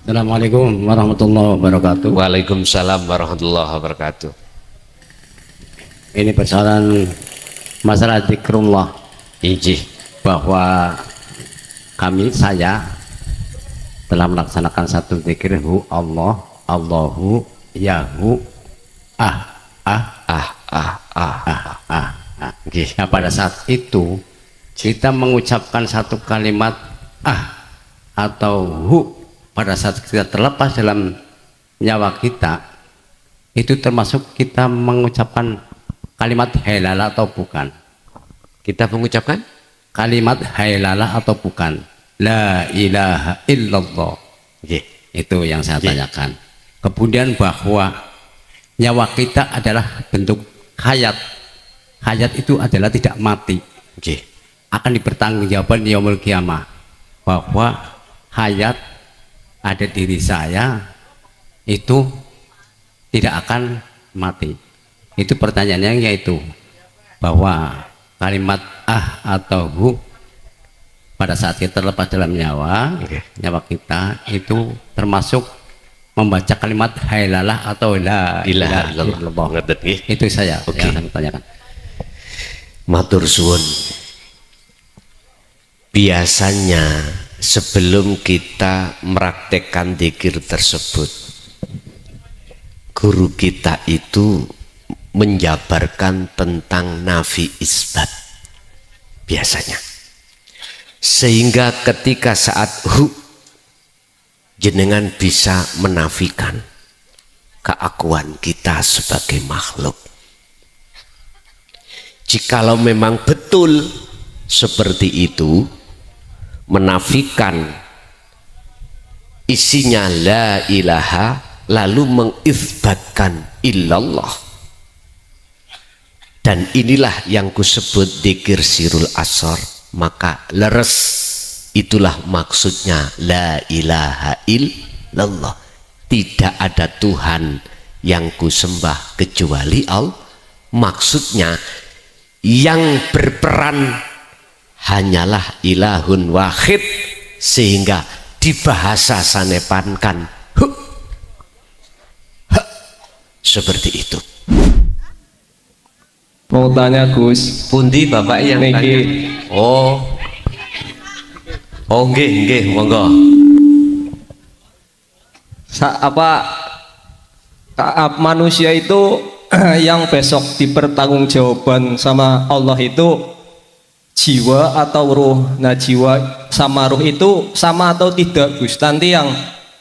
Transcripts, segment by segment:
Assalamualaikum warahmatullahi wabarakatuh. Waalaikumsalam warahmatullahi wabarakatuh. Ini persoalan masalah zikrullah, Ijih. bahwa saya telah melaksanakan satu zikir hu Allah, Allahu, Yahu, ah, ah, Ah, ah, ah, ah. Nah, pada saat itu kita mengucapkan satu kalimat atau hu pada saat kita terlepas dalam nyawa kita, itu termasuk kita mengucapkan kalimat hailala atau bukan? Kita mengucapkan Kalimat hailala atau bukan? La ilaha illallah. Itu yang saya tanyakan. Kemudian bahwa nyawa kita adalah bentuk hayat. Hayat itu adalah tidak mati. Akan dipertanggungjawabkan di yaumul kiamah, bahwa hayat ada diri saya itu tidak akan mati. Itu pertanyaannya, yaitu bahwa kalimat atau hu pada saat kita terlepas dalam nyawa kita itu termasuk membaca kalimat hailalah atau la ilaha illallah. Itu yang saya tanyakan. Matur suwun. Biasanya sebelum kita meraktekkan zikir tersebut, guru kita itu menjabarkan tentang nafi isbat biasanya, sehingga ketika saat hu jenengan bisa menafikan keakuan kita sebagai makhluk. Jikalau memang betul seperti itu, menafikan isinya la ilaha lalu mengisbatkan illallah, dan inilah yang kusebut dzikir sirul asor, maka leres itulah maksudnya la ilaha illallah. Tidak ada Tuhan yang kusembah kecuali Allah. Maksudnya yang berperan hanyalah ilahun wahid, sehingga dibahasa sanepankan seperti itu. Mau tanya Gus, Pundi bapak yang niki tanya? Oh nggih monggo. Manusia itu yang besok dipertanggungjawabkan sama Allah itu jiwa atau ruh. Nah, jiwa sama ruh itu sama atau tidak, Gus? Nanti yang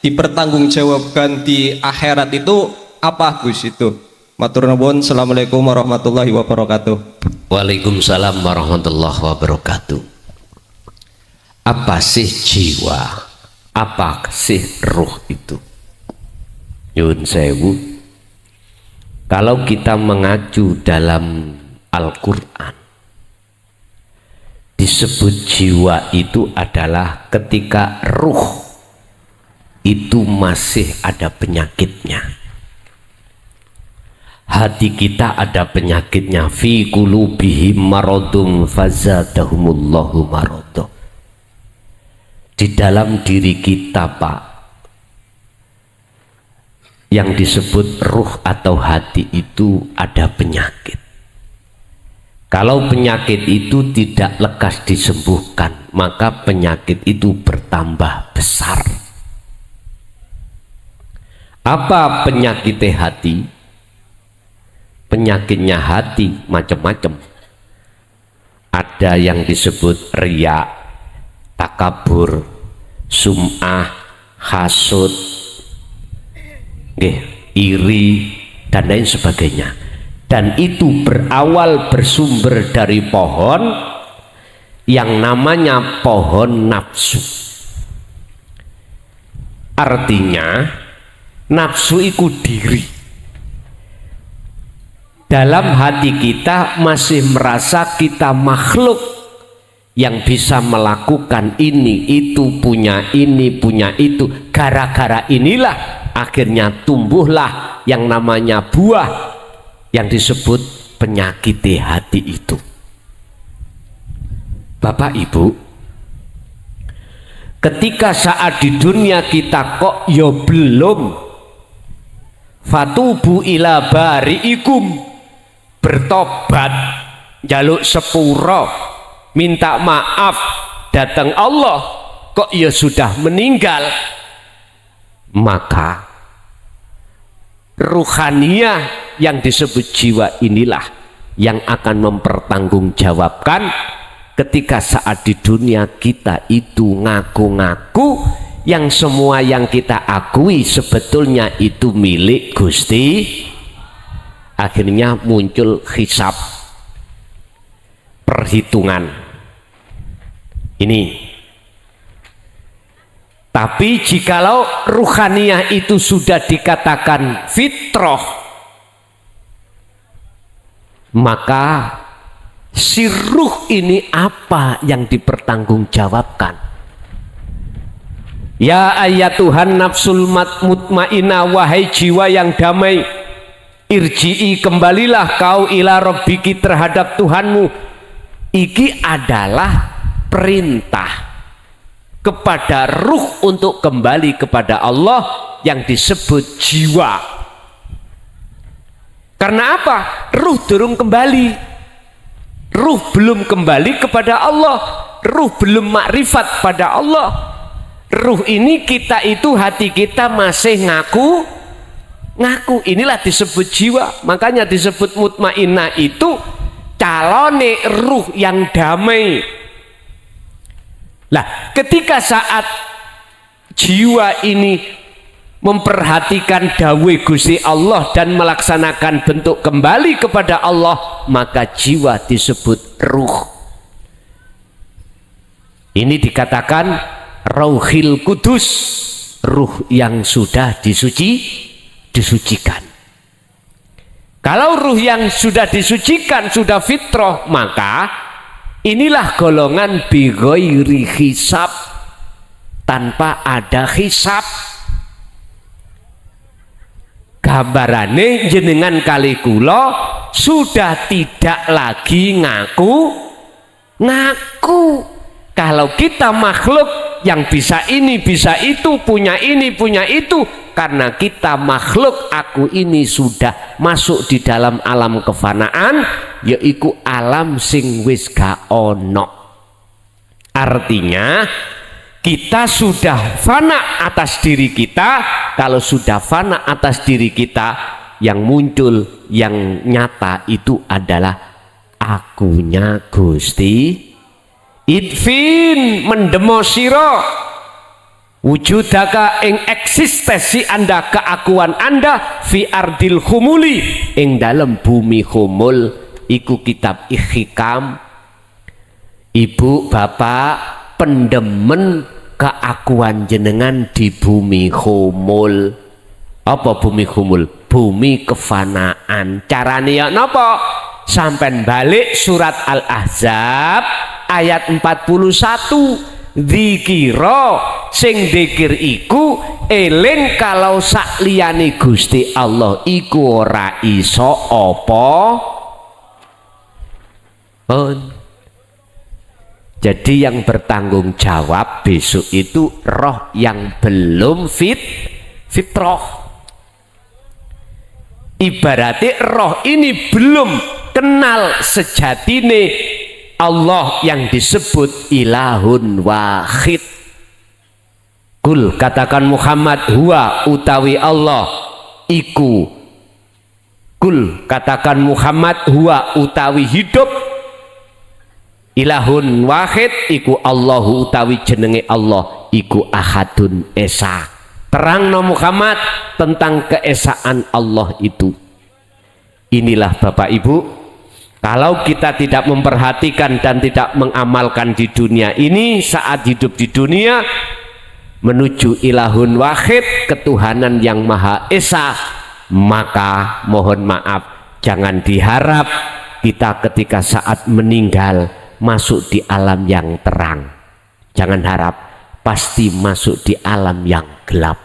dipertanggungjawabkan di akhirat itu apa, Gus? Itu matur nuwun. Assalamualaikum warahmatullahi wabarakatuh. Waalaikumsalam warahmatullahi wabarakatuh. Apa sih jiwa? Apa sih ruh itu? Nyun sewu, kalau kita mengacu dalam Al-Quran, disebut jiwa itu adalah ketika ruh itu masih ada penyakitnya. Hati kita ada penyakitnya. Fi qulubihim maradun fazadahumullahu marada. Di dalam diri kita, Pak, yang disebut ruh atau hati itu ada penyakit. Kalau penyakit itu tidak lekas disembuhkan, maka penyakit itu bertambah besar. Apa penyakit hati? Penyakitnya hati macam-macam. Ada yang disebut riya, takabur, sum'ah, hasud, iri, dan lain sebagainya. Dan itu bersumber dari pohon yang namanya pohon nafsu. Artinya nafsu itu diri. Dalam hati kita masih merasa kita makhluk yang bisa melakukan ini, itu, punya ini, punya itu. Gara-gara inilah akhirnya tumbuhlah yang namanya buah yang disebut penyakit hati itu. Bapak Ibu, ketika saat di dunia kita kok ya belum, fatubu ila bari'ikum, bertobat, jaluk sepuro, minta maaf datang Allah, kok ya sudah meninggal, maka ruhaniyah yang disebut jiwa inilah yang akan mempertanggungjawabkan ketika saat di dunia kita itu ngaku-ngaku yang semua yang kita akui sebetulnya itu milik Gusti. Akhirnya muncul hisab, perhitungan ini. Tapi jikalau ruhaniyah itu sudah dikatakan fitrah, maka si ruh ini apa yang dipertanggungjawabkan? Ya ayatuhan nafsul mutmainah, wahai jiwa yang damai, irji'i, kembalilah kau ila rabbiki, terhadap Tuhanmu. Iki adalah perintah kepada ruh untuk kembali kepada Allah yang disebut jiwa. Karena apa? Ruh durung kembali, ruh belum kembali kepada Allah, ruh belum makrifat pada Allah. Ruh ini kita itu, hati kita masih ngaku. Inilah disebut jiwa. Makanya disebut mutmainnah itu calone ruh yang damai. Lah, ketika saat jiwa ini memperhatikan dawuh Gusti Allah dan melaksanakan bentuk kembali kepada Allah, maka jiwa disebut ruh. Ini dikatakan Rauhil Kudus, ruh yang sudah disucikan. Kalau ruh yang sudah disucikan, sudah fitrah, maka inilah golongan bighairi hisab, tanpa ada hisab. Gambarane jenengan kali kula sudah tidak lagi ngaku. Kalau kita makhluk yang bisa ini bisa itu, punya ini punya itu, karena kita makhluk, aku ini sudah masuk di dalam alam kefanaan, yaitu alam sing wis gak ono. Artinya kita sudah fana atas diri kita. Kalau sudah fana atas diri kita, yang muncul, yang nyata itu adalah akunya Gusti. Idfin, mendemo sira wujudaka ing eksistensi anda, keakuan anda, fi ardil humuli, ing dalam bumi humul. Iku kitab Ihkam. Ibu bapak pendemen keakuan jenengan di bumi humul. Apa bumi humul? Bumi kefanaan. Carane ya napa? Sampai balik surat Al-Ahzab ayat 41. Dzikira, sing dzikir iku eling kalau sakliyane Gusti Allah iku ora iso apa. Jadi yang bertanggung jawab besok itu roh yang belum fitrah. Ibaratnya roh ini belum kenal sejatine Allah yang disebut ilahun wahid. Kul, katakan Muhammad, huwa utawi Allah iku. Kul, katakan Muhammad, huwa utawi hidup. Ilahun wahid iku Allahu, utawi jenenge Allah iku ahadun esa. Terangno Muhammad tentang keesaan Allah itu. Inilah Bapak Ibu, kalau kita tidak memperhatikan dan tidak mengamalkan di dunia ini, saat hidup di dunia menuju ilahun wahid, ketuhanan yang maha esa, maka mohon maaf, jangan diharap kita ketika saat meninggal masuk di alam yang terang. Jangan harap, pasti masuk di alam yang gelap.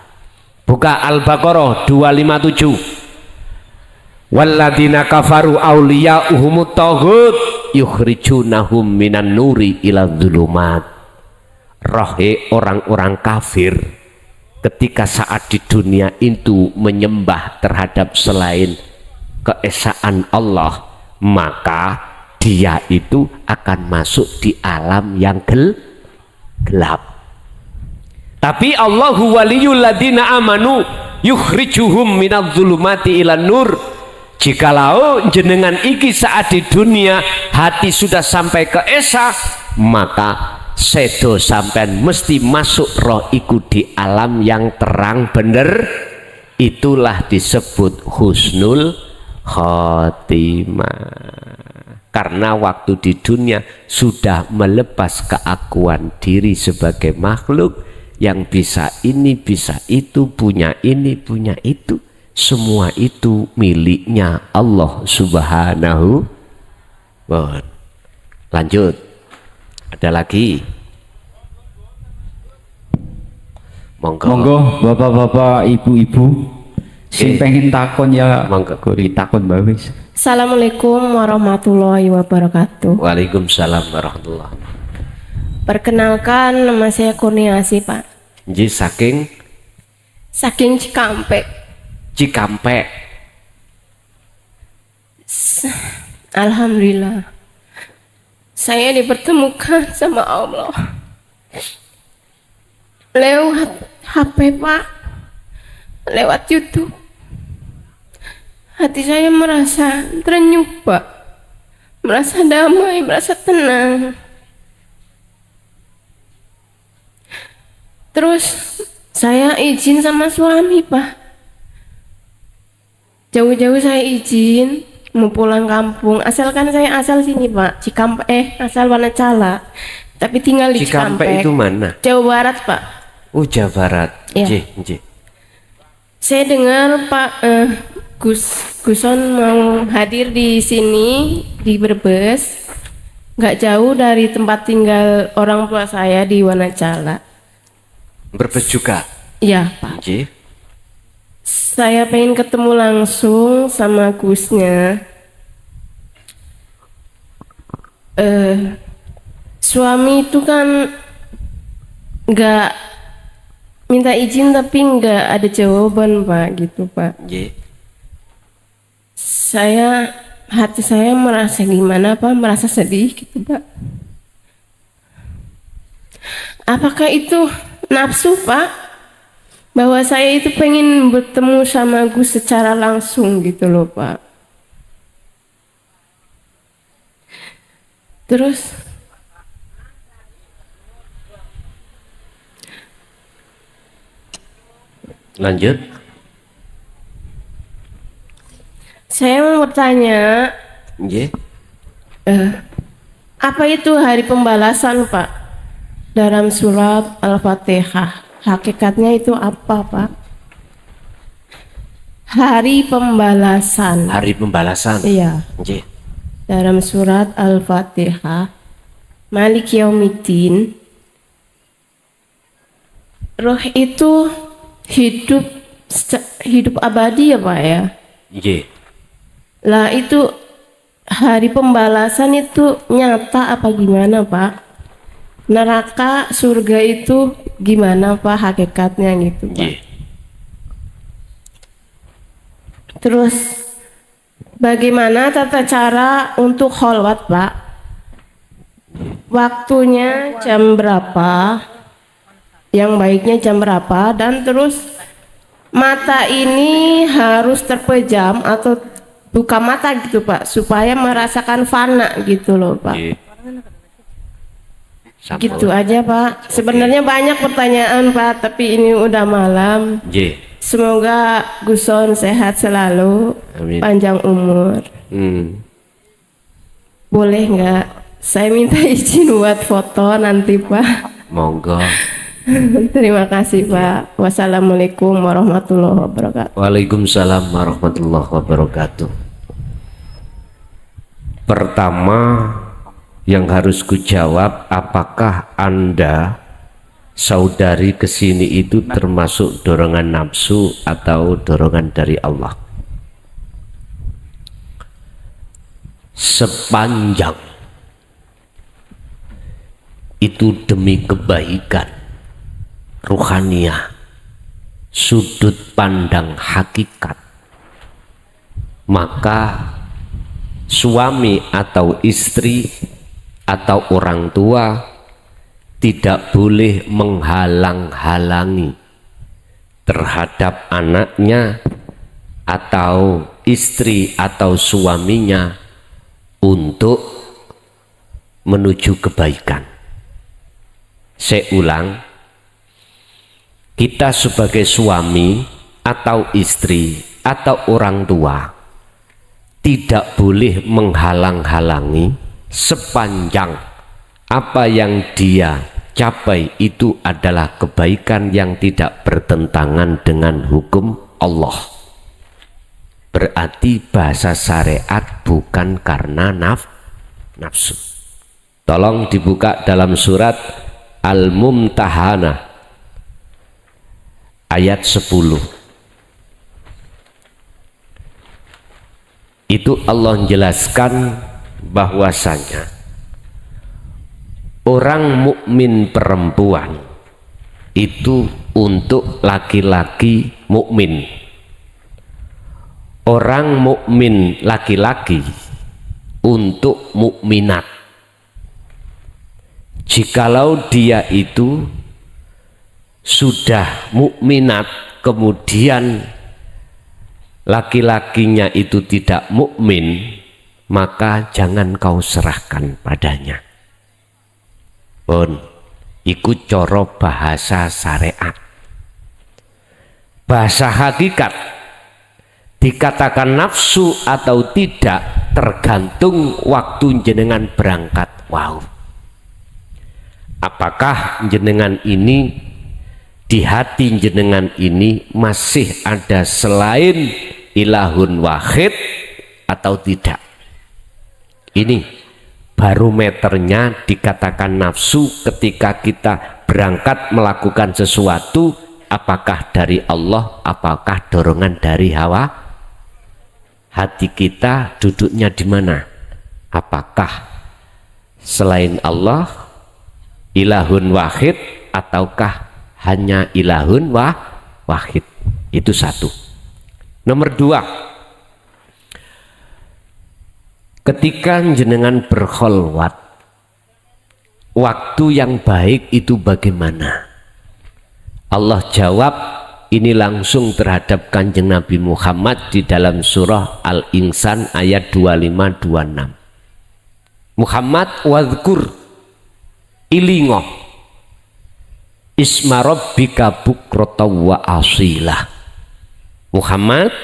Buka Al-Baqarah 257. Walladzina kafaru awliya'uhumut taghut yukhrijunahum minan nuri ila dzulumat. rohe orang-orang kafir ketika saat di dunia itu menyembah terhadap selain keesaan Allah, maka dia itu akan masuk di alam yang gelap. Tapi Allahu waliyul ladina amanu yukhrijuhum minadz zulumati ilan nur. Jikalau jenengan iki saat di dunia hati sudah sampai ke esa, maka sedo sampean mesti masuk roh iku di alam yang terang bener. Itulah disebut husnul khotimah, karena waktu di dunia sudah melepas keakuan diri sebagai makhluk yang bisa ini bisa itu, punya ini punya itu. Semua itu miliknya Allah Subhanahu wa ta'ala. Lanjut, ada lagi? Monggo bapak-bapak, ibu-ibu sing pengen takon ya monggo takon Mbak Wis. Assalamualaikum warahmatullahi wabarakatuh. Waalaikumsalam warahmatullahi. Perkenalkan, nama saya Kurniasi, Pak. Ji saking Cikampek. Cikampek. Alhamdulillah, saya dipertemukan sama Allah lewat HP, Pak, lewat YouTube. Hati saya merasa terenyuh, Pak, merasa damai, merasa tenang. Terus saya izin sama suami, Pak. Jauh-jauh saya izin mau pulang kampung, asalkan saya asal sini, Pak, Cikampek, asal Wanacala, tapi tinggal di Cikampek. Cikampek Itu mana? Jawa Barat, Pak. Oh, Jawa Barat. Iya. Ji. Saya dengar Pak Guson mau hadir di sini di Brebes, nggak jauh dari tempat tinggal orang tua saya di Wanacala. Brebes juga. Iya, Pak. Ji. Saya pengen ketemu langsung sama Gusnya. Suami itu kan nggak minta izin tapi nggak ada jawaban, Pak, gitu, Pak. Ji. Hati saya merasa gimana, Pak, merasa sedih gitu, Pak. Apakah itu nafsu, Pak? Bahwa saya itu pengen bertemu sama Gus secara langsung gitu loh, Pak. Terus Lanjut. saya mau bertanya, Ji. apa itu hari pembalasan, Pak? Dalam surat Al-Fatihah, hakikatnya itu apa, Pak? Hari pembalasan. Hari pembalasan. Iya. Ji. Dalam surat Al-Fatihah, Malik Yaumiddin, roh itu hidup abadi ya, Pak, ya? Ji. Lah itu hari pembalasan itu nyata apa gimana, Pak? Neraka, surga itu gimana, Pak, hakikatnya gitu, Pak? Ji. Terus bagaimana tata cara untuk kholwat, Pak? Waktunya jam berapa? Yang baiknya jam berapa? Dan terus mata ini harus terpejam atau buka mata gitu, Pak, supaya merasakan fana gitu loh, Pak. Ji. Gitu aja, Pak. Sebenarnya banyak pertanyaan, Pak, tapi ini udah malam. Ji. Semoga Guson sehat selalu, Amin. panjang umur. Boleh nggak saya minta izin buat foto nanti, Pak? Monggo. Terima kasih, Pak. Wassalamualaikum warahmatullahi wabarakatuh. Waalaikumsalam warahmatullahi wabarakatuh. Pertama yang harus kujawab, apakah Anda saudari kesini itu termasuk dorongan nafsu atau dorongan dari Allah? Sepanjang itu demi kebaikan ruhaniyah, sudut pandang hakikat, maka suami atau istri atau orang tua tidak boleh menghalang-halangi terhadap anaknya atau istri atau suaminya untuk menuju kebaikan. Saya ulang, kita sebagai suami atau istri atau orang tua tidak boleh menghalang-halangi sepanjang apa yang dia capai itu adalah kebaikan yang tidak bertentangan dengan hukum Allah. Berarti bahasa syariat bukan karena nafsu. Tolong dibuka dalam surat Al-Mumtahanah ayat 10. Itu Allah menjelaskan bahwasanya orang mukmin perempuan itu untuk laki-laki mukmin, orang mukmin laki-laki untuk mukminat. Jikalau dia itu sudah mukminat kemudian laki-lakinya itu tidak mukmin, maka jangan kau serahkan padanya. Pun ikut coro bahasa syariat. Bahasa hakikat dikatakan nafsu atau tidak tergantung waktu jenengan berangkat. Wow, apakah jenengan ini di hati jenengan ini masih ada selain ilahun wahid atau tidak? Ini barometernya dikatakan nafsu ketika kita berangkat melakukan sesuatu, apakah dari Allah, apakah dorongan dari hawa. Hati kita duduknya di mana? Apakah selain Allah ilahun wahid ataukah hanya ilahun wahid? Itu satu. Nomor dua, ketika jenengan berkholwat, waktu yang baik itu bagaimana? Allah jawab ini langsung terhadap Kanjeng Nabi Muhammad di dalam surah Al-Insan ayat 25-26. Muhammad wadhkur ilingo isma rabbika bukrata wa asilah. Muhammad,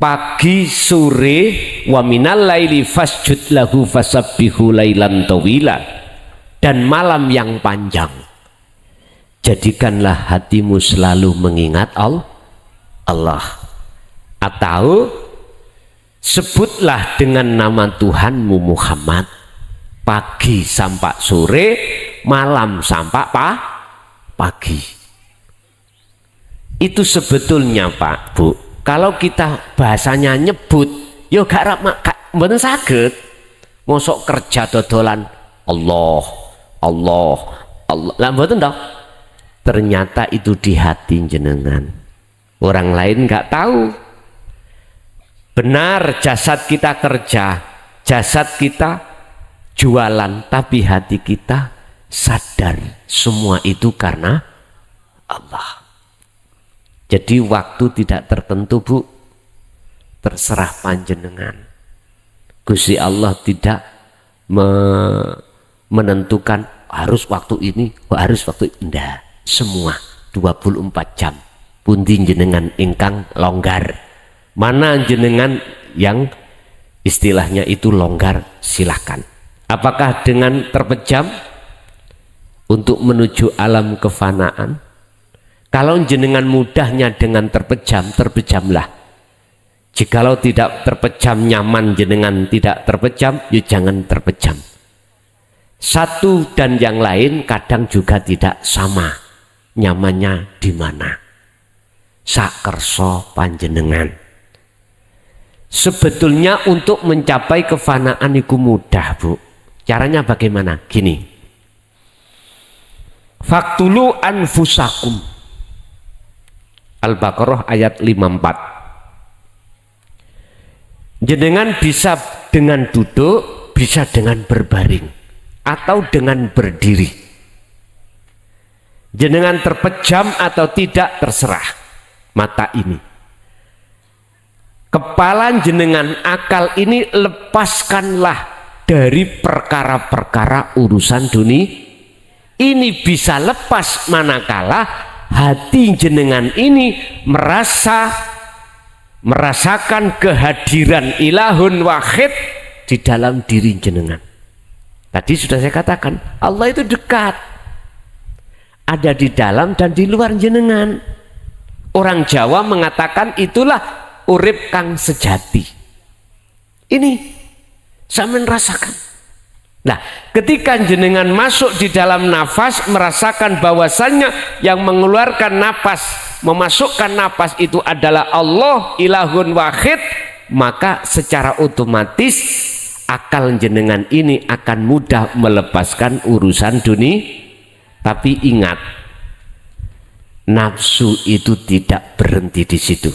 pagi sore wa minal laili fasjud lahu fasabbihu lailan tawila, dan malam yang panjang jadikanlah hatimu selalu mengingat Allah, atau sebutlah dengan nama Tuhanmu Muhammad pagi sampai sore, malam sampai pagi. Itu sebetulnya Pak Bu, kalau kita bahasanya nyebut yo gak mboten saged. Mosok kerja dodolan Allah lah mboten toh. Ternyata itu di hati jenengan, orang lain nggak tahu. Benar jasad kita kerja, jasad kita jualan, tapi hati kita sadar semua itu karena Allah. Jadi waktu tidak tertentu Bu, terserah panjenengan. Gusti Allah tidak menentukan harus waktu ini, harus waktu ini. Enggak, semua 24 jam. Pundi jenengan ingkang longgar, mana jenengan yang istilahnya itu longgar, silahkan. Apakah dengan terpejam untuk menuju alam kefanaan? Kalau jenengan mudahnya dengan terpejam, terpejamlah. Jikalau tidak terpejam nyaman jenengan tidak terpejam, ya jangan terpejam. Satu dan yang lain kadang juga tidak sama nyamannya di mana. Sakerso panjenengan. Sebetulnya untuk mencapai kefanaan itu mudah Bu. Caranya bagaimana? Gini, Faktulu anfusakum. Al-Baqarah ayat 54. Jenengan bisa dengan duduk, bisa dengan berbaring, atau dengan berdiri. Jenengan terpejam atau tidak terserah. Mata ini, kepala jenengan, akal ini lepaskanlah dari perkara-perkara urusan dunia. Ini bisa lepas manakala hati jenengan ini merasakan kehadiran ilahun wahid di dalam diri jenengan. Tadi sudah saya katakan, Allah itu dekat, ada di dalam dan di luar jenengan. Orang Jawa mengatakan itulah urip kang sejati. Ini sampean rasakan. Nah, ketika jenengan masuk di dalam nafas, merasakan bahwasannya yang mengeluarkan nafas, memasukkan nafas itu adalah Allah, ilahun wahid, maka secara otomatis akal jenengan ini akan mudah melepaskan urusan dunia. Tapi ingat, nafsu itu tidak berhenti di situ.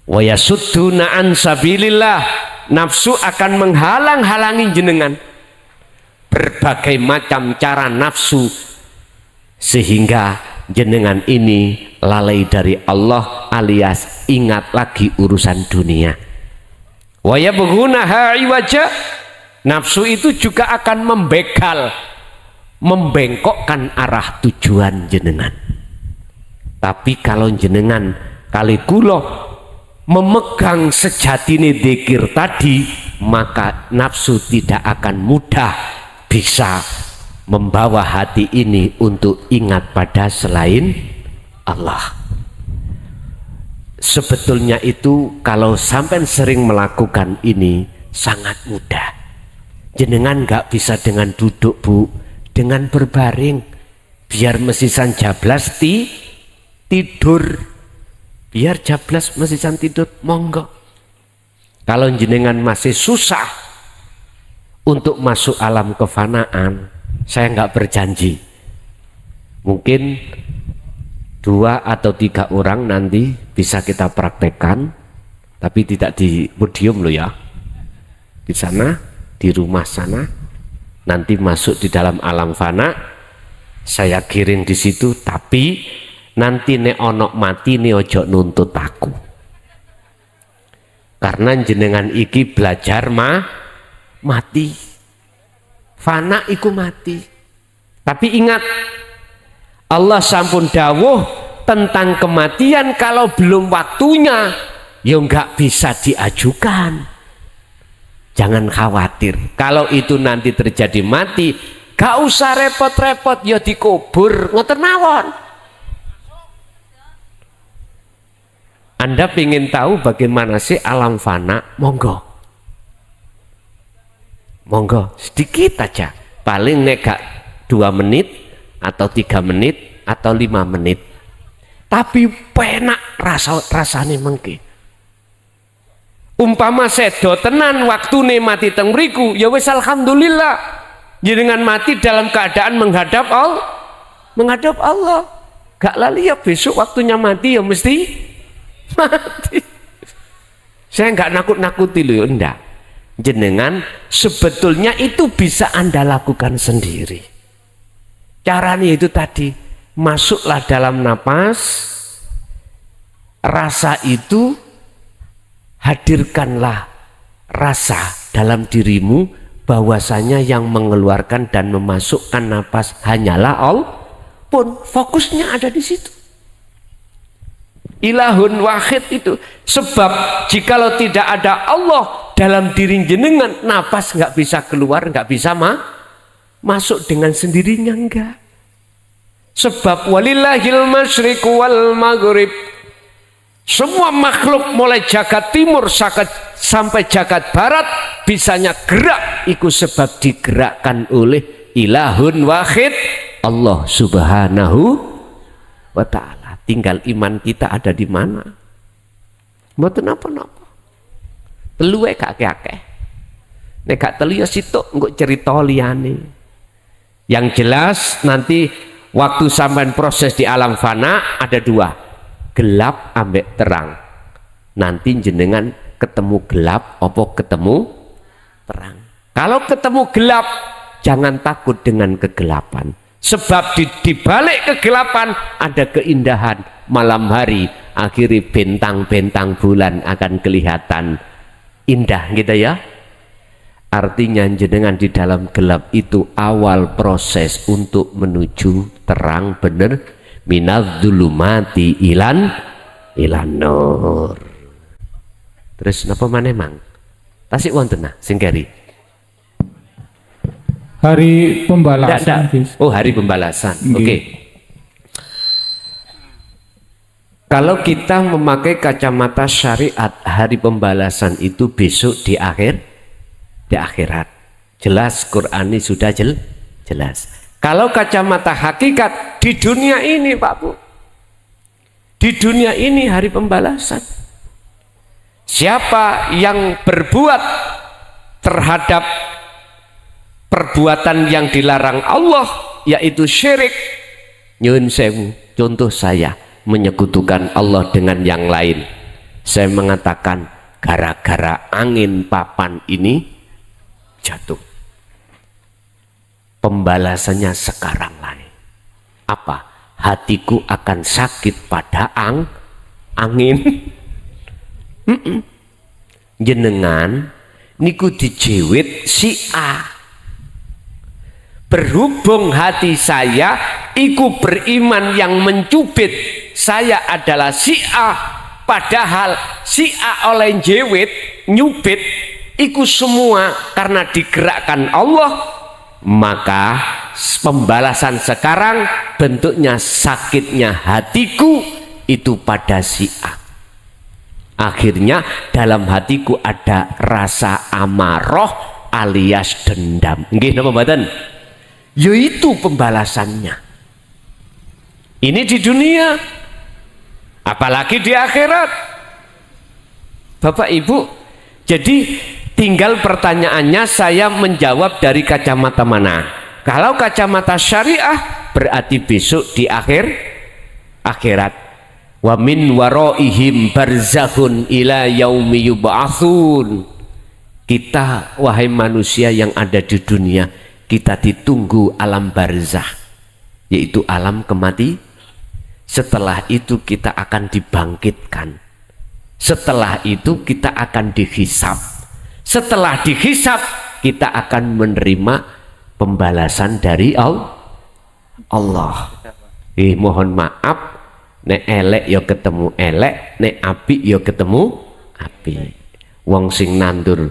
Wa yasudduna an sabilillah. Nafsu akan menghalang-halangi jenengan berbagai macam cara nafsu, sehingga jenengan ini lalai dari Allah alias ingat lagi urusan dunia. Wa yabghunaha iwaja. Nafsu itu juga akan membegal, membengkokkan arah tujuan jenengan. Tapi kalau jenengan kali kula memegang sejatine dzikir tadi, maka nafsu tidak akan mudah bisa membawa hati ini untuk ingat pada selain Allah. Sebetulnya itu kalau sampai sering melakukan ini sangat mudah. Jenengan nggak bisa dengan duduk, Bu, dengan berbaring, biar mesisan jablas tidur. Biar jablas mesisan tidur, monggo. Kalau jenengan masih susah untuk masuk alam kefanaan, saya nggak berjanji. Mungkin 2 atau 3 orang nanti bisa kita praktekkan, tapi tidak di podium loh ya. Di sana, di rumah sana, nanti masuk di dalam alam fana, saya kirim di situ, tapi nanti nek onok mati nih ojo nuntut aku, karena jenengan iki belajar mati, fana iku mati. Tapi ingat, Allah sampun dawuh tentang kematian, kalau belum waktunya ya nggak bisa diajukan. Jangan khawatir, kalau itu nanti terjadi mati, gak usah repot-repot, ya dikubur ngoten mawon. Anda ingin tahu bagaimana sih alam fana? Monggo, monggo, sedikit aja, paling nekak 2 menit atau 3 menit atau 5 menit, tapi penak rasane mengke. Umpama sedo tenan waktune mati teng mriku, ya wis alhamdulillah, jenengan mati dalam keadaan menghadap Allah. Gak lali ya besok waktunya mati ya mesti mati. Saya nggak nakut-nakuti loh, enggak. Jenengan sebetulnya itu bisa Anda lakukan sendiri. Caranya itu tadi, masuklah dalam napas, rasa itu hadirkanlah rasa dalam dirimu bahwasanya yang mengeluarkan dan memasukkan napas hanyalah Allah. Pun fokusnya ada di situ. Ilahun wahid itu, sebab jikalau tidak ada Allah dalam diri jenengan, napas nggak bisa keluar, nggak bisa masuk dengan sendirinya, enggak. Sebab walillahil masyriqu wal maghrib, semua makhluk mulai jagat timur sampai jagat barat bisanya gerak, itu sebab digerakkan oleh ilahun wahid, Allah subhanahu wa ta'ala. Tinggal iman kita ada di mana. Mboten napa-napa. Telu wae gak akeh. Nek gak telu ya situk engko cerita liyane. Yang jelas nanti waktu sampean proses di alam fana ada dua, gelap ambek terang. Nanti jenengan ketemu gelap opo ketemu terang. Kalau ketemu gelap, jangan takut dengan kegelapan, sebab di balik kegelapan ada keindahan malam hari. Akhirnya bentang-bentang bulan akan kelihatan indah gitu ya. Artinya jenengan di dalam gelap itu awal proses untuk menuju terang, bener, minadz-dzulumati ilan nur. Terus napa maneh mang? Tasik wonten nah sing keri. Hari pembalasan. Oh, hari pembalasan. Nggih. Oke. Kalau kita memakai kacamata syariat, hari pembalasan itu besok di akhirat. Jelas Quran ini sudah jelas. Kalau kacamata hakikat di dunia ini Pak Bu, di dunia ini hari pembalasan. Siapa yang berbuat terhadap perbuatan yang dilarang Allah, yaitu syirik, nyun sewu, contoh saya menyekutukan Allah dengan yang lain. Saya mengatakan gara-gara angin papan ini jatuh, pembalasannya sekarang lain. Apa? Hatiku akan sakit pada angin. Jenengan niku dijewit si A. Berhubung hati saya iku beriman yang mencubit, saya adalah si A, padahal si A oleh jewit nyubit iku semua karena digerakkan Allah, maka pembalasan sekarang bentuknya sakitnya hatiku itu pada si A. Akhirnya dalam hatiku ada rasa amarah alias dendam. Nggih napa mboten? Yaitu pembalasannya. Ini di dunia, apalagi di akhirat. Bapak Ibu, jadi tinggal pertanyaannya saya menjawab dari kacamata mana. Kalau kacamata syariah berarti besok di akhirat. Wa min waraihim barzakhun ila yaumi yub'atsun. Kita wahai manusia yang ada di dunia, kita ditunggu alam barzah, yaitu alam kematian. Setelah itu kita akan dibangkitkan. Setelah itu kita akan dihisab. Setelah dihisab kita akan menerima pembalasan dari Allah. Mohon maaf, nek elek ya ketemu elek, nek apik ya ketemu apik. Wong sing nandur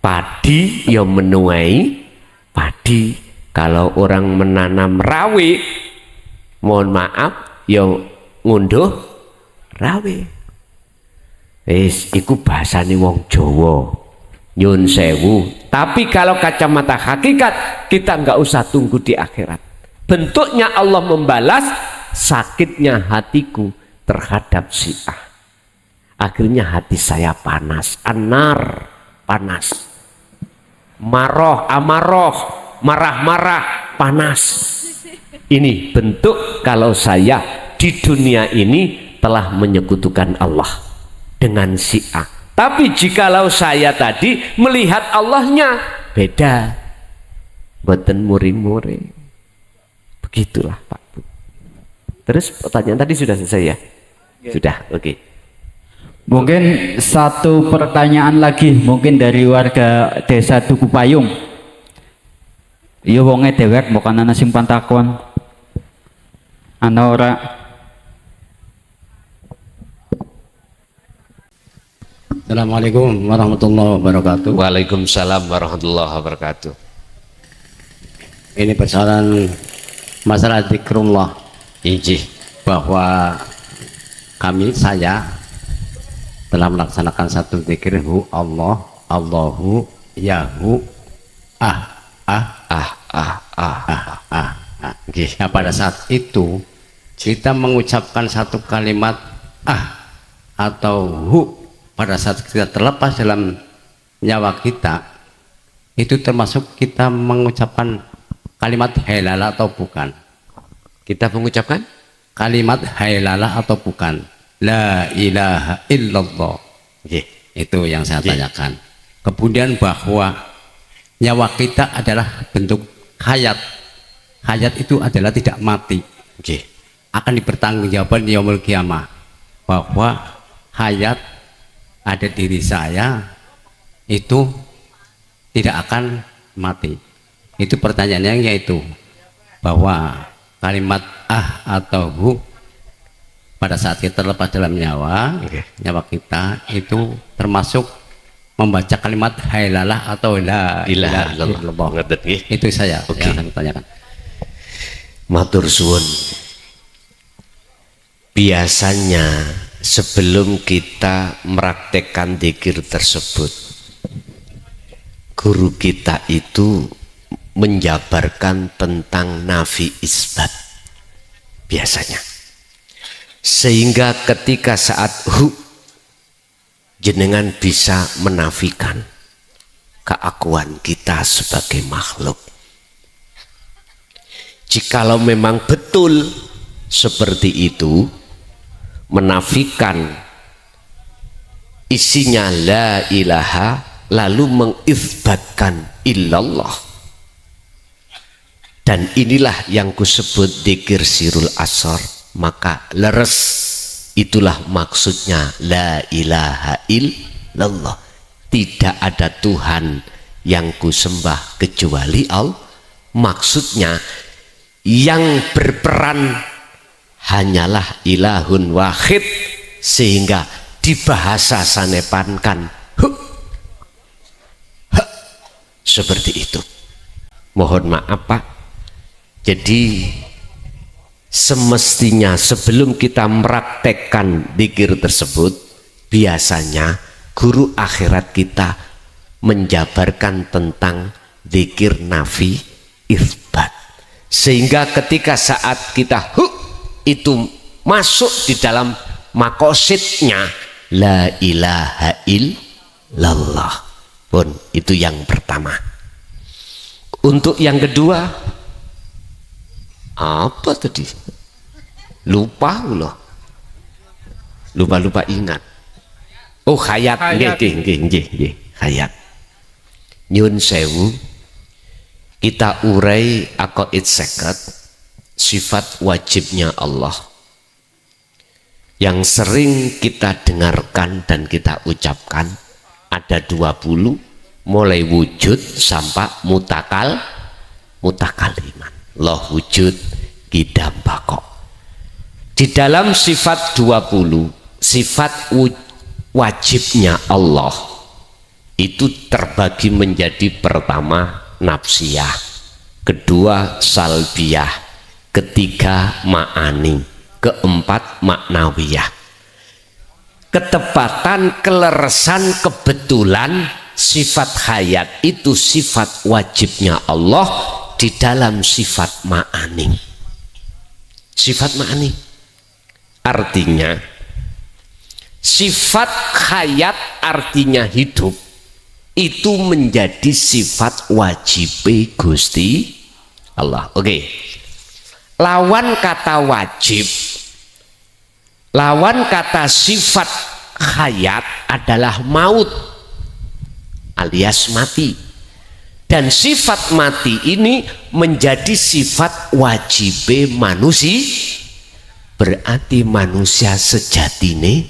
padi ya menuai padi. Kalau orang menanam rawe, mohon maaf ya ngunduh rawe. Iku bahasane wong Jawa, nyun sewu. Tapi kalau kacamata hakikat, kita nggak usah tunggu di akhirat. Bentuknya Allah membalas sakitnya hatiku terhadap si A. Akhirnya hati saya panas, anar, panas, amarah, marah-marah, panas. Ini bentuk kalau saya di dunia ini telah menyekutukan Allah dengan si A. Tapi jikalau saya tadi melihat Allahnya, beda, boten muring-muring. Begitulah Pak Bu. Terus pertanyaan tadi sudah selesai ya? Sudah, oke. Mungkin satu pertanyaan lagi, mungkin dari warga desa Tugu Payung. Iya wonge dewek bukan ana sing pantakon. Ana ora? Assalamualaikum warahmatullahi wabarakatuh. Waalaikumsalam warahmatullahi wabarakatuh. Ini persoalan masalah zikrullah, bahwa saya telah melaksanakan satu zikir hu Allah, Allahu, Yahu, pada saat itu kita mengucapkan satu kalimat atau hu pada saat kita terlepas dalam nyawa kita, itu termasuk kita mengucapkan kalimat hailala atau bukan. Kita mengucapkan Kalimat hailala atau bukan. La ilaha illallah. Oke, itu yang saya tanyakan. Kemudian bahwa nyawa kita adalah bentuk hayat. Hayat itu adalah tidak mati. Oke. Akan dipertanggungjawabkan di yaumul kiamah bahwa hayat ada diri saya itu tidak akan mati. Itu pertanyaannya, yaitu bahwa kalimat atau hu pada saat kita terlepas dalam nyawa, nyawa kita itu termasuk membaca kalimat hailalah atau la ilaha illallah. Itu saya yang saya tanyakan. Matur suwun. Biasanya sebelum kita meraktekkan dzikir tersebut, guru kita itu menjabarkan tentang nafi isbat biasanya, sehingga ketika saat jenengan bisa menafikan keakuan kita sebagai makhluk. Jikalau memang betul seperti itu, menafikan isinya la ilaha lalu mengisbatkan illallah, dan inilah yang kusebut dzikir sirul asor, maka leres. Itulah maksudnya la ilaha illallah. Tidak ada Tuhan yang kusembah kecuali Allah. Maksudnya yang berperan hanyalah ilahun wahid, sehingga dibahasa sanepankan seperti itu. Mohon maaf Pak. Jadi semestinya sebelum kita meraktekkan dzikir tersebut, biasanya guru akhirat kita menjabarkan tentang dzikir nafi isbat, sehingga ketika saat kita itu masuk di dalam makosidnya la ilaha illallah pun, itu yang pertama. Untuk yang kedua, apa tadi? Lupa loh. Lupa ingat. Oh, hayat. Nggih. Hayat. Nyun sewu. Kita urai aqaid seket, sifat wajibnya Allah yang sering kita dengarkan dan kita ucapkan ada 20, mulai wujud sampai mutakaliman. Allah wujud kidam bako. Di dalam sifat 20, sifat wajibnya Allah itu terbagi menjadi pertama nafsiyah, kedua salbiyah, ketiga ma'ani, keempat maknawiyah. Ketepatan, kelerasan, kebetulan sifat hayat itu sifat wajibnya Allah di dalam sifat ma'ani. Sifat ma'ani artinya sifat hayat, artinya hidup, itu menjadi sifat wajib Gusti Allah. Oke. Lawan kata wajib, lawan kata sifat hayat adalah maut alias mati. Dan sifat mati ini menjadi sifat wajib manusia. Berarti manusia sejatine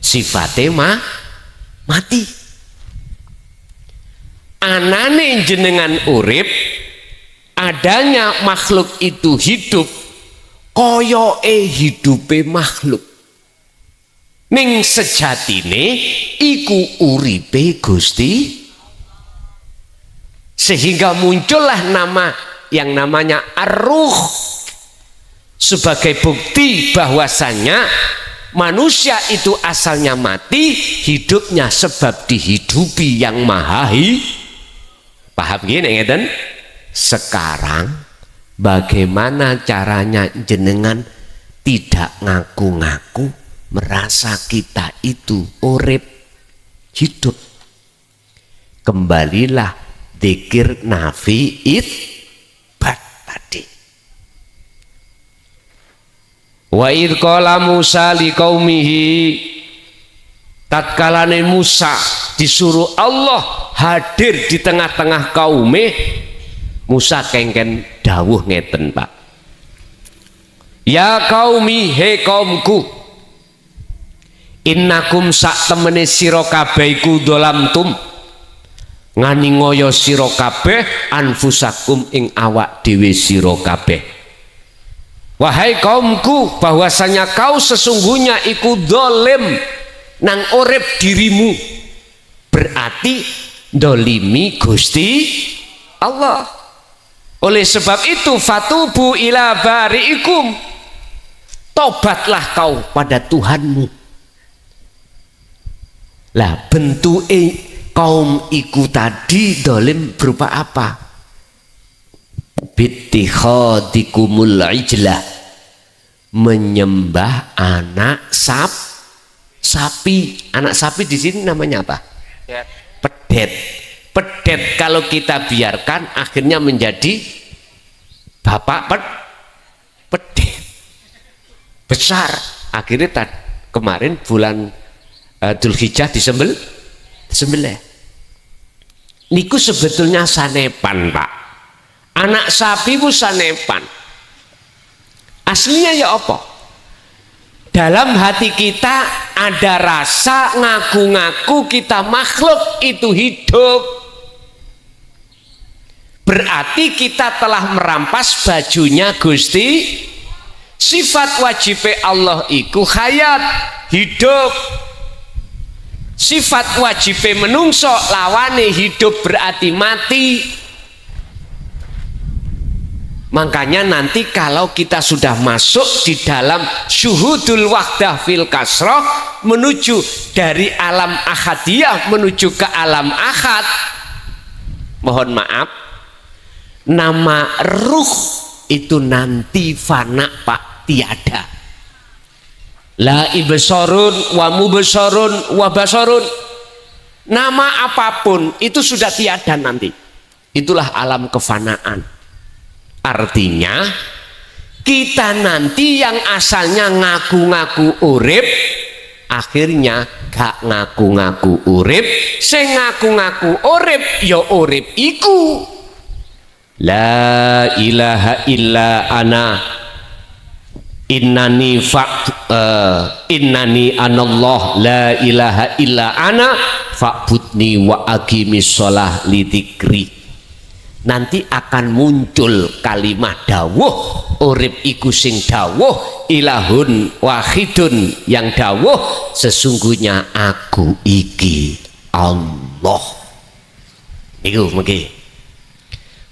sifatnya mati. Anane jenengan urip, adanya makhluk itu hidup, koyoke hidupe makhluk. Ning sejatine iku uripe Gusti. Sehingga muncullah nama yang namanya ar-ruh sebagai bukti bahwasannya manusia itu asalnya mati, hidupnya sebab dihidupi yang maha paham gini ngeten? Sekarang bagaimana caranya jenengan tidak ngaku-ngaku merasa kita itu urip hidup? Kembalilah dzikir nafi tadi. Wa idh qala Musa liqaumihi, tatkalane Musa disuruh Allah hadir di tengah-tengah kaume, Musa kengken dawuh ngeten, Pak. Ya qaumi, he kaumku, innakum sak temene sira kabeh iku dolamtum, ngani ngoyo sira kabeh anfusakum ing awak dhewe sira kabeh. Wahai kaumku, bahwasanya kau sesungguhnya iku dolim nang urip dirimu, berarti dolimi Gusti Allah. Oleh sebab itu fatubu ila bari'ikum, tobatlah kau pada Tuhanmu. Lah bentuk kaum iku tadi dolim berupa apa? Bittikhadikumul ijlah, menyembah anak sapi. Anak sapi di sini namanya apa? Pedet. Pedet kalau kita biarkan akhirnya menjadi bapak pedet besar. Akhirnya kemarin bulan Dzulhijjah disembelih. Niku sebetulnya sanepan, Pak. Anak sapi itu sanepan. Aslinya ya apa? Dalam hati kita ada rasa ngaku-ngaku kita makhluk itu hidup. Berarti kita telah merampas bajunya Gusti. Sifat wajib Allah iku hayat, hidup. Sifat wajib menungso lawane hidup berarti mati. Makanya nanti kalau kita sudah masuk di dalam syuhudul wahdah fil kasroh, menuju dari alam ahadiyah menuju ke alam ahad, mohon maaf, nama ruh itu nanti fana, Pak, tiada. La ibsorun wa mubsorun wa basarun, nama apapun itu sudah tiada nanti. Itulah alam kefanaan. Artinya kita nanti yang asalnya ngaku-ngaku urip, akhirnya gak ngaku-ngaku urip. Sing ngaku-ngaku urip ya urip iku la ilaha illa ana innani anallah la ilaha illa ana fa'budni wa aqimis shalah li dzikri. Nanti akan muncul kalimat dawuh urip iku sing dawuh ilahun wahidun, yang dawuh sesungguhnya aku iki Allah. Iku mungkin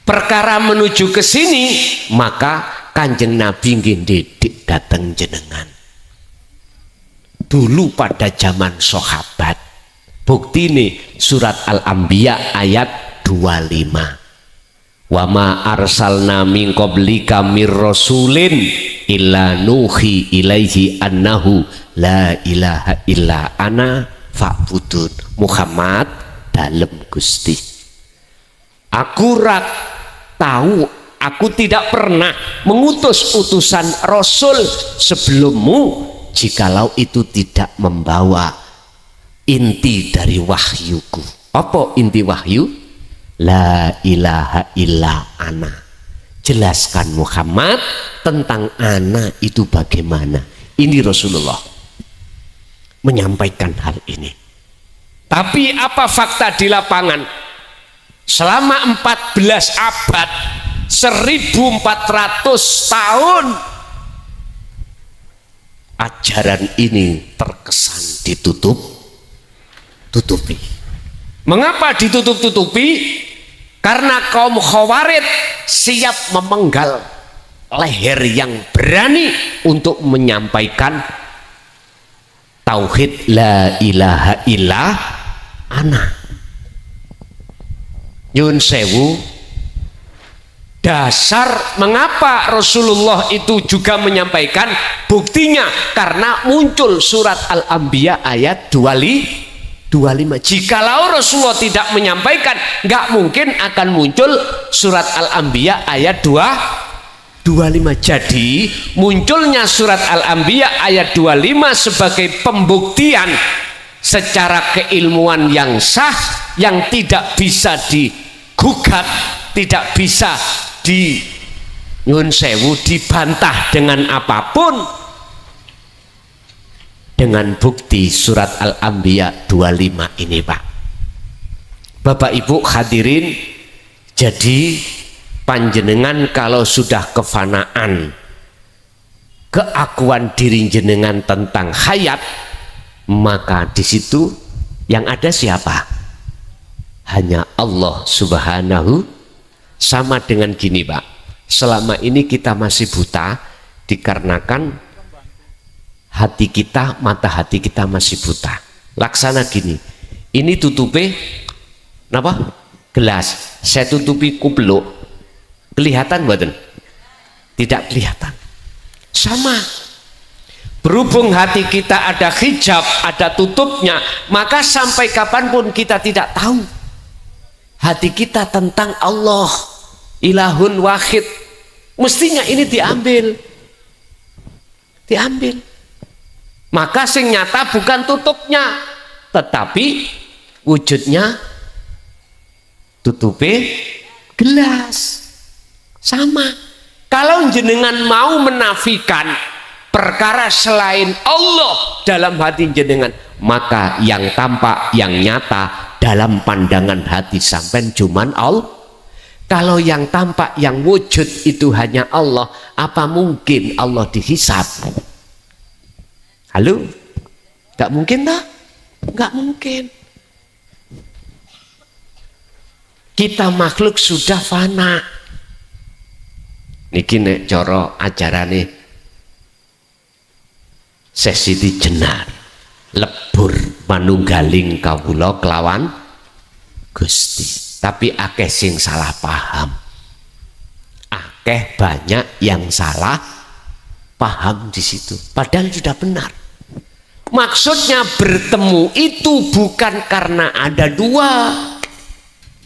perkara menuju ke sini, maka Kanjeng Nabi nggih didik dateng jenengan dulu pada zaman sahabat. Buktine surat Al-Anbiya ayat 25. Wa ma arsalna min qablika mir rasulin illa nuhi ilaihi annahu la ilaha illa ana fa'budun. Muhammad dalem Gusti, aku tahu, aku tidak pernah mengutus utusan rasul sebelummu jikalau itu tidak membawa inti dari wahyuku. Apa inti wahyu? La ilaha illa ana. Jelaskan Muhammad tentang ana itu bagaimana. Ini Rasulullah menyampaikan hal ini. Tapi apa fakta di lapangan? Selama 14 abad, 1400 tahun, ajaran ini terkesan ditutupi. Mengapa ditutup-tutupi? Karena kaum Khawarij siap memenggal leher yang berani untuk menyampaikan tauhid la ilaha illa ana. Nyun sewu, dasar mengapa Rasulullah itu juga menyampaikan, buktinya karena muncul surat Al-Anbiya ayat 25. Jikalau Rasulullah tidak menyampaikan, nggak mungkin akan muncul surat Al-Anbiya ayat 25. 25. Jadi munculnya surat Al-Anbiya ayat 25 sebagai pembuktian secara keilmuan yang sah, yang tidak bisa digugat, tidak bisa nyun sewu dibantah dengan apapun, dengan bukti surat Al-Anbiya 25 ini, Pak. Bapak Ibu hadirin, jadi panjenengan kalau sudah kefanaan, keakuan diri jenengan tentang hayat, maka di situ yang ada siapa? Hanya Allah Subhanahu. Sama dengan gini, Pak, selama ini kita masih buta dikarenakan hati kita, mata hati kita masih buta. Laksana gini, ini tutupi apa? Gelas, saya tutupi kupluk, kelihatan mboten? Tidak kelihatan. Sama, berhubung hati kita ada hijab, ada tutupnya, maka sampai kapanpun kita tidak tahu hati kita tentang Allah, ilahun wahid. Mestinya ini diambil. Maka sing nyata bukan tutupnya, tetapi wujudnya tutupi gelas. Sama, kalau jenengan mau menafikan perkara selain Allah dalam hati jenengan, maka yang tampak, yang nyata dalam pandangan hati sampean cuman Allah. Kalau yang tampak, yang wujud itu hanya Allah, apa mungkin Allah dihisab? Halo? Gak mungkin tak? Gak mungkin. Kita makhluk sudah fana. Niki nek cara ajarane Sesiti Jenar, lebur manunggaling kawula kelawan Gusti. Tapi akeh sing salah paham, akeh banyak yang salah paham di situ. Padahal sudah benar. Maksudnya bertemu itu bukan karena ada dua,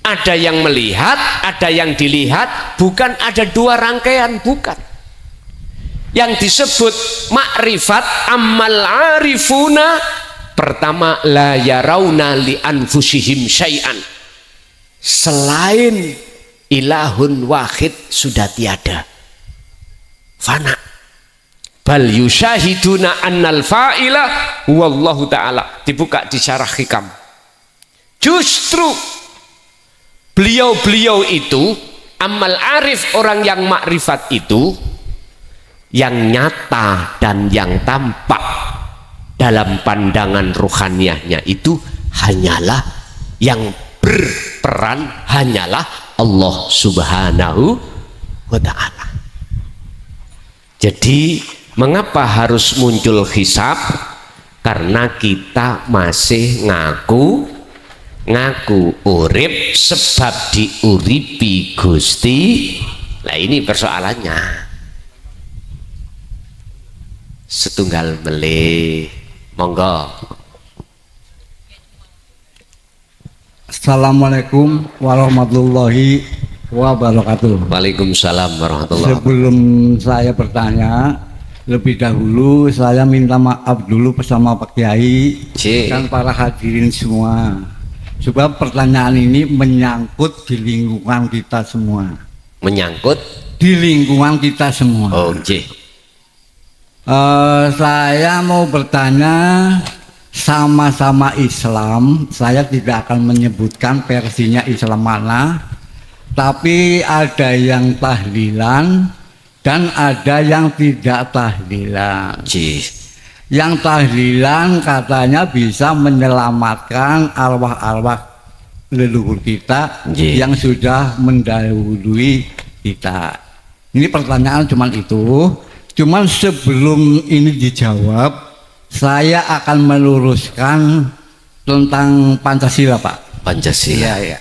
ada yang melihat, ada yang dilihat, bukan ada dua rangkaian, bukan. Yang disebut makrifat amal arifuna, pertama la yarawna li anfusihim syai'an, selain ilahun wahid sudah tiada, fana. Bal yusyahiduna annal fa'ila wallahu ta'ala. Dibuka di syarah hikam. Justru beliau-beliau itu amal arif, orang yang makrifat itu, yang nyata dan yang tampak dalam pandangan ruhaniyahnya itu hanyalah, yang berperan hanyalah Allah Subhanahu wa ta'ala. Jadi mengapa harus muncul hisab? Karena kita masih ngaku urip sebab diuripi Gusti. Nah ini persoalannya. Setunggal melih, monggo. Assalamualaikum warahmatullahi wabarakatuh. Waalaikumsalam warahmatullahi wabarakatuh. Sebelum saya bertanya, lebih dahulu saya minta maaf dulu bersama Pak Kiai dan para hadirin semua. Sebab pertanyaan ini menyangkut di lingkungan kita semua. Menyangkut di lingkungan kita semua. Oh, saya mau bertanya, sama-sama Islam. Saya tidak akan menyebutkan versinya Islam mana, tapi ada yang tahlilan dan ada yang tidak tahlilan. Yang tahlilan katanya bisa menyelamatkan arwah-arwah leluhur kita yang sudah mendahului kita. Ini pertanyaan cuman itu. Cuman sebelum ini dijawab, saya akan meluruskan tentang Pancasila, Pak. Pancasila. Ya.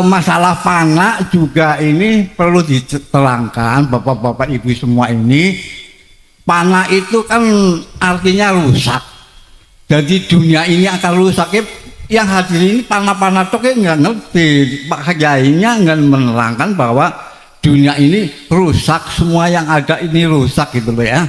Masalah fana juga ini perlu diterangkan, bapak-bapak ibu semua ini. Fana itu kan artinya rusak. Jadi dunia ini akan rusak. Yang hadir ini fana-fana itu nggak ngerti. Pak Kiainya nggak menerangkan bahwa dunia ini rusak, semua yang ada ini rusak gitu loh ya.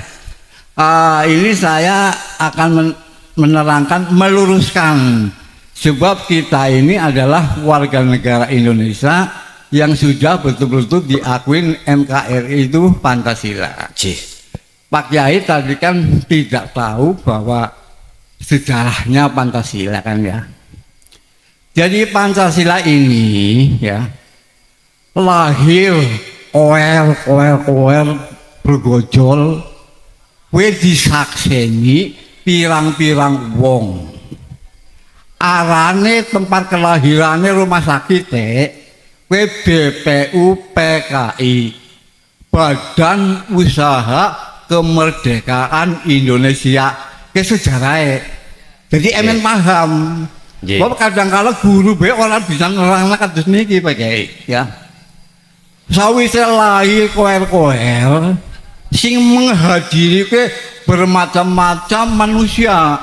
Ini saya akan menerangkan, meluruskan, sebab kita ini adalah warga negara Indonesia yang sudah betul-betul diakuin NKRI itu Pancasila. Pak Kiai tadi kan tidak tahu bahwa sejarahnya Pancasila kan ya. Jadi Pancasila ini ya lahir koel bergojol, kue disakseni pirang-pirang wong. Arane tempat kelahirannya rumah sakit kue BPU PKI, Badan Usaha Kemerdekaan Indonesia ke sejarah. Jadi emen paham. Bahwa kadang-kala guru be orang bisa nerangna kados niki Pak Kiai ya. Sawise lahir koel-koel sing menghadiri ke bermacam-macam manusia.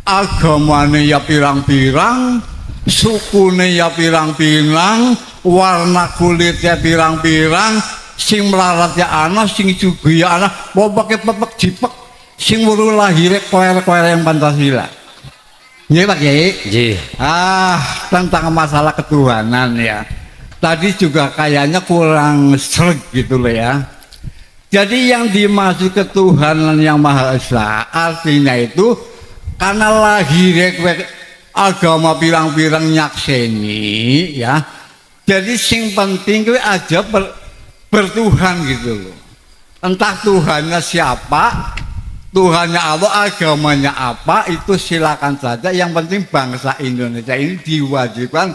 Agamane ya pirang-pirang, sukune ya pirang-pirang, warna kulitnya pirang-pirang, sing melarat ya ana, sing juga ya ana, mau pakai pepek jipek, sing baru lahir koel-koel yang Pancasila. Iya Pak Kiai. Tentang masalah ketuhanan ya. Tadi juga kayaknya kurang sreg gitu loh ya. Jadi yang dimaksud ketuhanan yang Maha Esa artinya itu karena lahir agama pirang-pirang nyakseni ya. Jadi sing penting gue aja bertuhan gitu loh. Entah Tuhannya siapa, Tuhannya Allah, agamanya apa, itu silakan saja. Yang penting bangsa Indonesia ini diwajibkan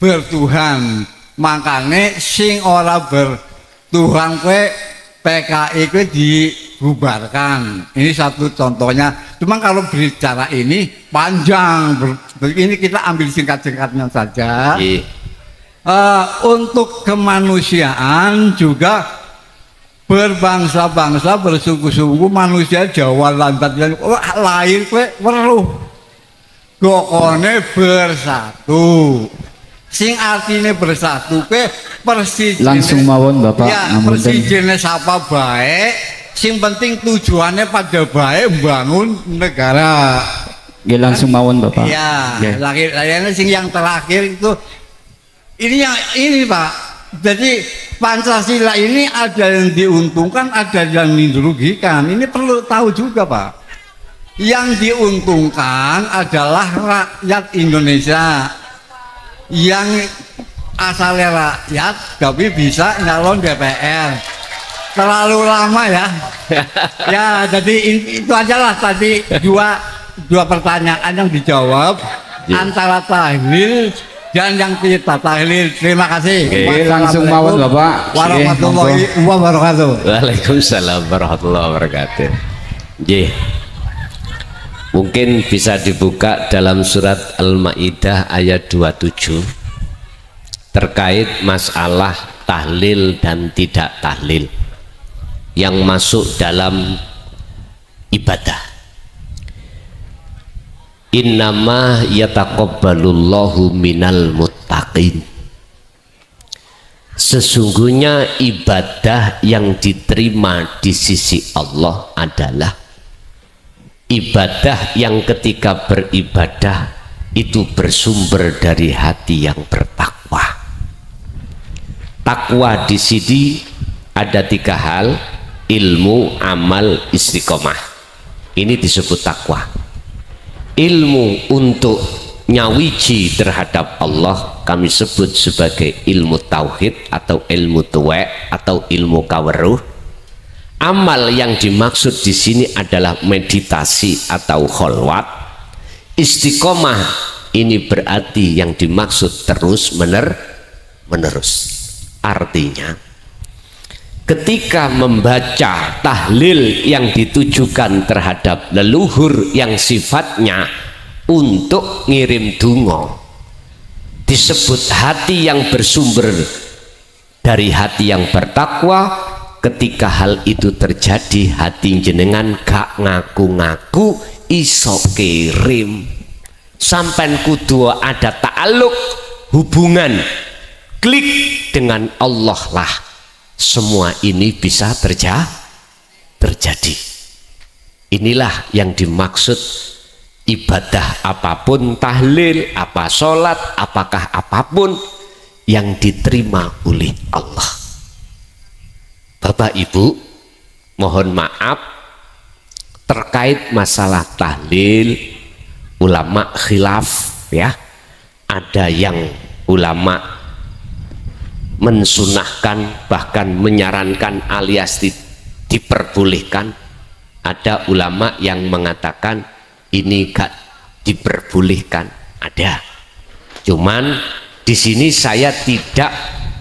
bertuhan. Makanya sing ora bertuhan kue PKI kue dibubarkan. Ini satu contohnya. Cuma kalau berbicara ini panjang. Ini kita ambil singkat-singkatnya saja. Untuk kemanusiaan juga berbangsa-bangsa, bersuku-suku, manusia Jawa lantat dan lahir kue weruh gokone bersatu. Sing artinya bersatu kue persijine Langsung mawon Bapak ya, persijine sapa baik, sing penting tujuannya pada baik bangun negara. Ya langsung mawon Bapak. Ya, lahirnya sing yang terakhir itu ini Pak. Jadi Pancasila ini ada yang diuntungkan, ada yang dirugikan. Ini perlu tahu juga Pak. Yang diuntungkan adalah rakyat Indonesia yang asalnya rakyat tapi bisa nyalon DPR. Terlalu lama ya. Ya jadi itu ajalah tadi dua pertanyaan yang dijawab antara tahlil dan yang kita tahlil. Terima kasih. Langsung mawon Bapak. Warahmatullahi wabarakatuh. Waalaikumsalam warahmatullahi wabarakatuh. Mungkin bisa dibuka dalam surat Al-Maidah ayat 27 terkait masalah tahlil dan tidak tahlil yang masuk dalam ibadah. Innama yataqabbalullahu minal muttaqin. Sesungguhnya ibadah yang diterima di sisi Allah adalah ibadah yang ketika beribadah itu bersumber dari hati yang bertakwa. Takwa di sini ada 3 hal: ilmu, amal, istiqomah. Ini disebut takwa. Ilmu untuk nyawiji terhadap Allah kami sebut sebagai ilmu tauhid atau ilmu tuwek atau ilmu kaweruh. Amal yang dimaksud di sini adalah meditasi atau kholwat. Istiqomah ini berarti yang dimaksud terus menerus. Artinya ketika membaca tahlil yang ditujukan terhadap leluhur yang sifatnya untuk ngirim donga, disebut hati yang bersumber dari hati yang bertakwa. Ketika hal itu terjadi, hati jenengan gak ngaku-ngaku iso kirim, sampai kudu ada ta'aluk, hubungan klik dengan Allah lah. semua ini bisa terjadi. Inilah yang dimaksud ibadah apapun, tahlil, apa sholat, apakah apapun yang diterima oleh Allah. Bapak Ibu, mohon maaf terkait masalah tahlil, ulama khilaf ya. Ada yang ulama mensunahkan, bahkan menyarankan alias diperbolehkan. Ada ulama yang mengatakan ini gak diperbolehkan. Ada. Cuman di sini saya tidak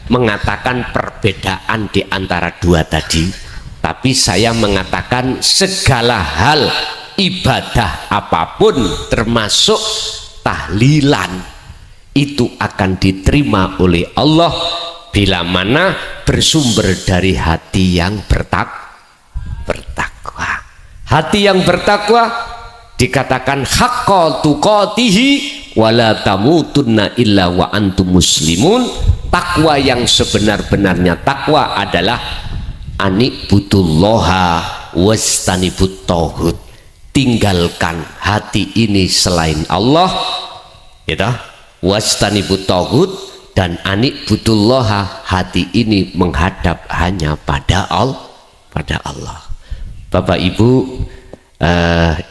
mengatakan perbedaan di antara dua tadi, tapi saya mengatakan segala hal ibadah apapun termasuk tahlilan itu akan diterima oleh Allah bila mana bersumber dari hati yang bertakwa. Hati yang bertakwa dikatakan haqqa tuqatihi wala tamutunna illa wa antum muslimun. Takwa yang sebenar-benarnya takwa adalah anibudullaha wastanibut tauhid. Tinggalkan hati ini selain Allah, gitu. Wastanibut tauhid dan anibudullaha, hati ini menghadap hanya pada Allah. Bapak Ibu,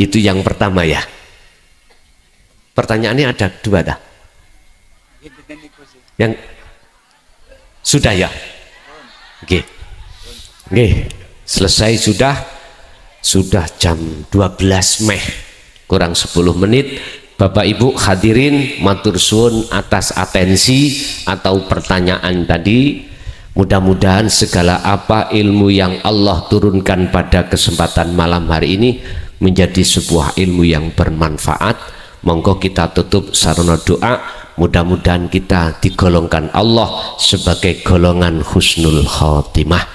itu yang pertama ya. Pertanyaannya ada dua dah. Yang sudah ya. Oke. Oke, selesai sudah jam 12 meh kurang 10 menit. Bapak Ibu hadirin, matur suwun atas atensi atau pertanyaan tadi. Mudah-mudahan segala apa ilmu yang Allah turunkan pada kesempatan malam hari ini menjadi sebuah ilmu yang bermanfaat. Monggo kita tutup sarana doa, mudah-mudahan kita digolongkan Allah sebagai golongan husnul khotimah.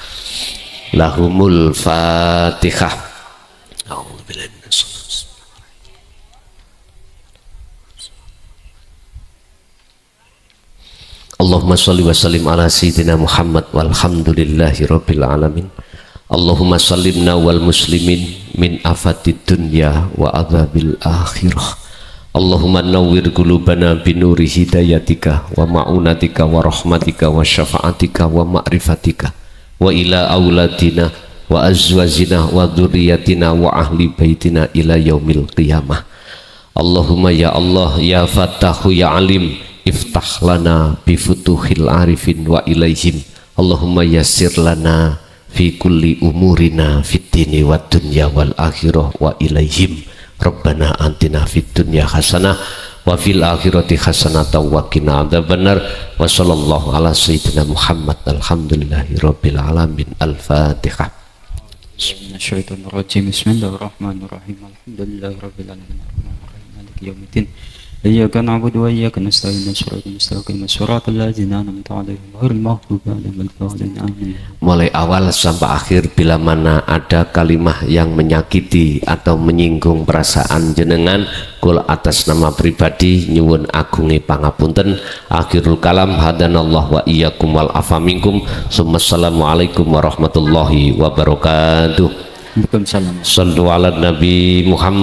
Lahumul Fatihah. Allahumma sholli wa sallim ala sayyidina Muhammad walhamdulillahi rabbil alamin. Allahumma sallimna wal muslimin min afatid dunya wa adzabil akhirah. Allahumma nawwir qulubana binuri hidayatika wa ma'unatika wa rahmatika wa syafa'atika wa ma'rifatika wa ila auladina wa azwajina wa dzurriyyatina wa ahli baitina ila yaumil qiyamah. Allahumma ya Allah ya Fattahu ya Alim, iftah lana bi futuhil arifin wa ilaihim. Allahumma yassir lana fi kulli umurina fid dini wad dunya wal akhirah wa ilaihim. Rabbana atina fid dunya hasanah wa fil akhirati hasanatan wa qina adzabannar. Wa sallallahu ala sayyidina Muhammad. Alhamdulillahi rabbil alamin. Al-Fatihah. Bismillahirrahmanirrahim. Alhamdulillahi rabbil alamin. Arrahmanirrahim. Maliki yaumiddin. Iyyaka na'budu wa iyyaka nasta'in. Shiratal mustaqim. Shiratal ladzina an'amta 'alaihim ghairil maghdubi 'alaihim waladdallin. Amin. Mulai awal sampai akhir bila mana ada kalimah yang menyakiti atau menyinggung perasaan jenengan, kula atas nama pribadi nyuwun agungi pangapunten. Akhirul kalam hadanallah wa iyyakum wal afa minkum. Assalamualaikum warahmatullahi wabarakatuh. Waalaikumsalam. Shallu ala Nabi Muhammad.